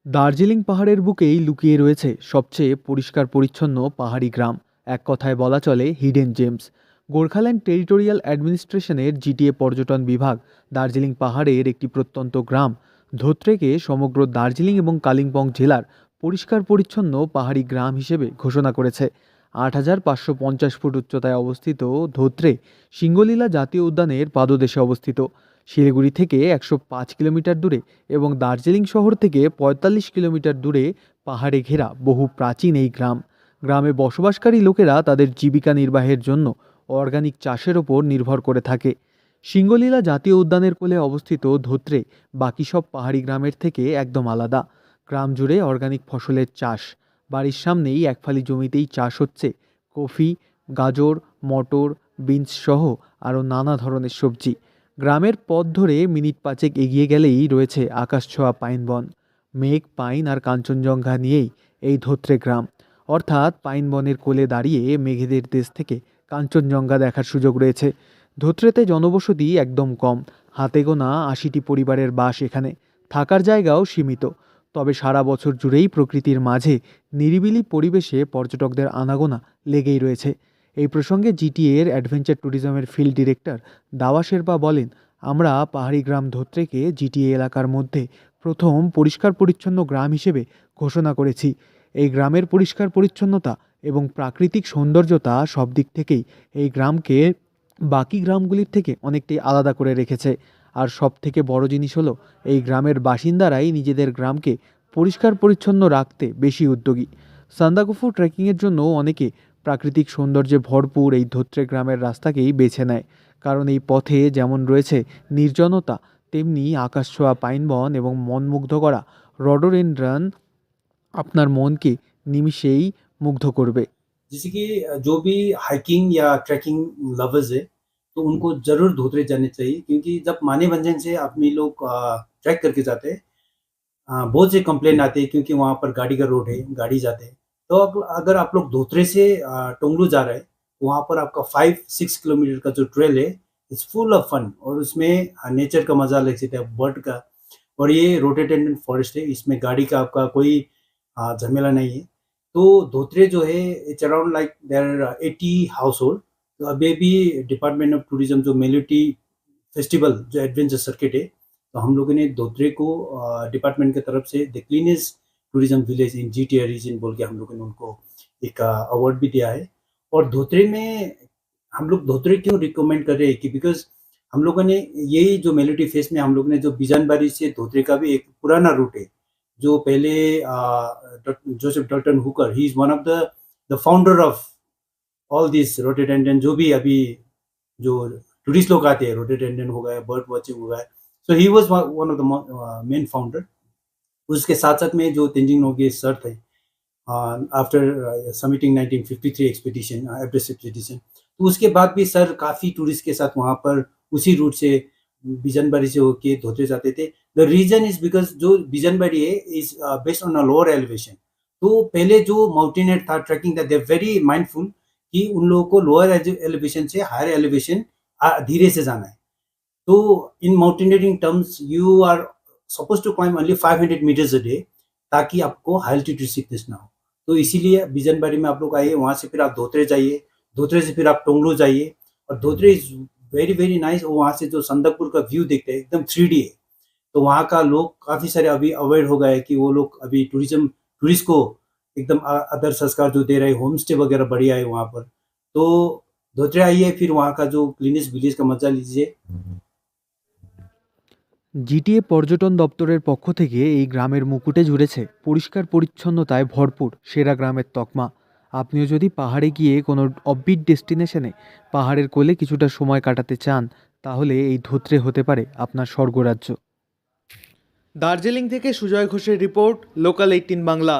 দার্জিলিং পাহাড়ের বুকেই লুকিয়ে রয়েছে সবচেয়ে পরিষ্কার পরিচ্ছন্ন পাহাড়ি গ্রাম। এক কথায় বলা চলে হিডেন জেমস। গোর্খাল্যান্ড টেরিটোরিয়াল অ্যাডমিনিস্ট্রেশনের জিটিএ পর্যটন বিভাগ দার্জিলিং পাহাড়ের একটি প্রত্যন্ত গ্রাম ধোত্রেকে সমগ্র দার্জিলিং এবং কালিম্পং জেলার পরিষ্কার পরিচ্ছন্ন পাহাড়ি গ্রাম হিসেবে ঘোষণা করেছে। ৮,৫৫০ ফুট উচ্চতায় অবস্থিত ধোত্রে সিঙ্গলীলা জাতীয় উদ্যানের পাদদেশে অবস্থিত। শিলিগুড়ি থেকে ১০৫ কিলোমিটার দূরে এবং দার্জিলিং শহর থেকে ৪৫ কিলোমিটার দূরে পাহাড়ে ঘেরা বহু প্রাচীন এই গ্রাম। গ্রামে বসবাসকারী লোকেরা তাদের জীবিকা নির্বাহের জন্য অর্গানিক চাষের ওপর নির্ভর করে থাকে। সিঙ্গলীলা জাতীয় উদ্যানের কোলে অবস্থিত ধোত্রে বাকি সব পাহাড়ি গ্রামের থেকে একদম আলাদা। গ্রাম জুড়ে অর্গানিক ফসলের চাষ। বাড়ির সামনেই একফালি জমিতেই চাষ হচ্ছে কফি, গাজর, মটর, বিনস সহ আরও নানা ধরনের সবজি। গ্রামের পথ ধরে মিনিট পাঁচেক এগিয়ে গেলেই রয়েছে আকাশছোঁয়া পাইন বন। মেঘ, পাইন আর কাঞ্চনজঙ্ঘা নিয়েই এই ধোত্রে গ্রাম। অর্থাৎ পাইন বনের কোলে দাঁড়িয়ে মেঘেদের দেশ থেকে কাঞ্চনজঙ্ঘা দেখার সুযোগ রয়েছে। ধোত্রেতে জনবসতি একদম কম, হাতে গোনা ৮০টি পরিবারের বাস এখানে। থাকার জায়গাও সীমিত। তবে সারা বছর জুড়েই প্রকৃতির মাঝে নিরিবিলি পরিবেশে পর্যটকদের আনাগোনা লেগেই রয়েছে। এই প্রসঙ্গে জিটিএ এর অ্যাডভেঞ্চার ট্যুরিজমের ফিল্ড ডিরেক্টর দাওয়া শেরপা বলেন, আমরা পাহাড়ি গ্রাম ধোত্রেকে জিটিএ এলাকার মধ্যে প্রথম পরিষ্কার পরিচ্ছন্ন গ্রাম হিসেবে ঘোষণা করেছি। এই গ্রামের পরিষ্কার পরিচ্ছন্নতা এবং প্রাকৃতিক সৌন্দর্যতা সব দিক থেকেই এই গ্রামকে বাকি গ্রামগুলির থেকে অনেকটাই আলাদা করে রেখেছে। আর সব থেকে বড় জিনিস হলো, এই গ্রামের বাসিন্দারাই নিজেদের গ্রামকে পরিষ্কার পরিচ্ছন্ন রাখতে বেশি উদ্যোগী। সান্দাকফু ট্রেকিংয়ের জন্য অনেকে প্রাকৃতিক সৌন্দর্যে ভরপুর এই ধোত্রে গ্রামের রাস্তাকেই বেছে নেয়। কারণ এই পথে যেমন রয়েছে নির্জনতা, তেমনি আকাশছোঁয়া পাইনবন এবং মনমুগ্ধ করা রডোডেনড্রন আপনার মনকে নিমিষেই মুগ্ধ করবে। जैसे कि जो भी हाइकिंग या ट्रैकिंग लवर्स है, तो उनको ज़रूर धोत्रे जाने चाहिए क्योंकि जब मानेभंजन से अपने लोग ट्रैक करके जाते हैं, बहुत से कंप्लेंट आते हैं क्योंकि वहाँ पर गाड़ी का रोड है, गाड़ी जाते हैं। तो अब अगर आप लोग धोत्रे से टोंगलू जा रहे हैं, तो वहाँ पर आपका 5-6 किलोमीटर का जो ट्रेल है, इट्स फुल ऑफ फन और उसमें नेचर का मज़ा ले सकते हैं, बर्ड का। और ये रोडोडेंड्रन फॉरेस्ट है, इसमें गाड़ी का आपका कोई झमेला नहीं है। तो धोत्रे जो है it's around like there 80 household. तो अभी भी डिपार्टमेंट ऑफ टूरिज्म जो मेलिटी फेस्टिवल जो एडवेंचर सर्किट है, तो हम लोगों ने धोत्रे को डिपार्टमेंट की तरफ से the cleanest tourism village in GTA region बोल के हम लोगों ने उनको एक अवार्ड भी दिया है। और धोत्रे में हम लोग धोत्रे क्यों रिकमेंड कर रहे हैं कि बिकॉज हम लोगों ने यही जो मेलिटी फेस्ट में हम लोग ने जो बिजानबारी से धोत्रे का भी एक पुराना रूट है, जो पहले Joseph Dalton Hooker, he is one of the founder of all this rhododendron, जो भी अभी जो टूरिस्ट लोग आते हैं, रोडोडेंड्रन हो गया, बर्ड वॉचिंग हो गया, so he was one of the main founder. उसके साथ साथ में जो तेंजिंग नोगे सर थे, after submitting 1953 expedition, Everest expedition, तो उसके बाद भी सर काफ़ी टूरिस्ट के साथ वहाँ पर उसी रूट से बिजनबारी से होके धोत्रे जाते थे। द रीजन इज बिकॉज जो बिजनबारी है is based on a lower elevation. तो पहले जो माउंटेनियर था, ट्रैकिंग था, दे वेरी माइंडफुल कि उन लोगों को लोअर एलिवेशन से हायर एलिवेशन धीरे से जाना है। तो in mountaineering terms you are suppose to climb only 500 metres a day, ताकि आपको हाई एल्टीट्यूड सिकनेस ना हो। तो इसीलिए बिजनबारी में आप लोग आइए, वहाँ से फिर आप धोत्रे जाइए, धोत्रे से फिर आप टोंगलू जाइए। और Dhotre is very very nice. और वहाँ से जो संदकपुर का व्यू देखते हैं एकदम 3D है। तो वहाँ का लोग काफ़ी सारे अभी अवेयर हो गए कि वो लोग अभी टूरिस्ट को एकदम आदर संस्कार जो दे रहे हैं, होम स्टे वगैरह बढ़िया है वहाँ पर। तो धोत्रे आइए, फिर वहाँ का जो क्लीनेस्ट विलेज का मजा लीजिए। জিটিএ পর্যটন দপ্তরের পক্ষ থেকে এই গ্রামের মুকুটে জুড়েছে পরিষ্কার পরিচ্ছন্নতায় ভরপুর সেরা গ্রামের তকমা। আপনিও যদি পাহাড়ে গিয়ে কোনো অফবিট ডেস্টিনেশনে পাহাড়ের কোলে কিছুটা সময় কাটাতে চান, তাহলে এই ধোত্রে হতে পারে আপনার স্বর্গরাজ্য। দার্জিলিং থেকে সুজয় ঘোষের রিপোর্ট, লোকাল 18 বাংলা।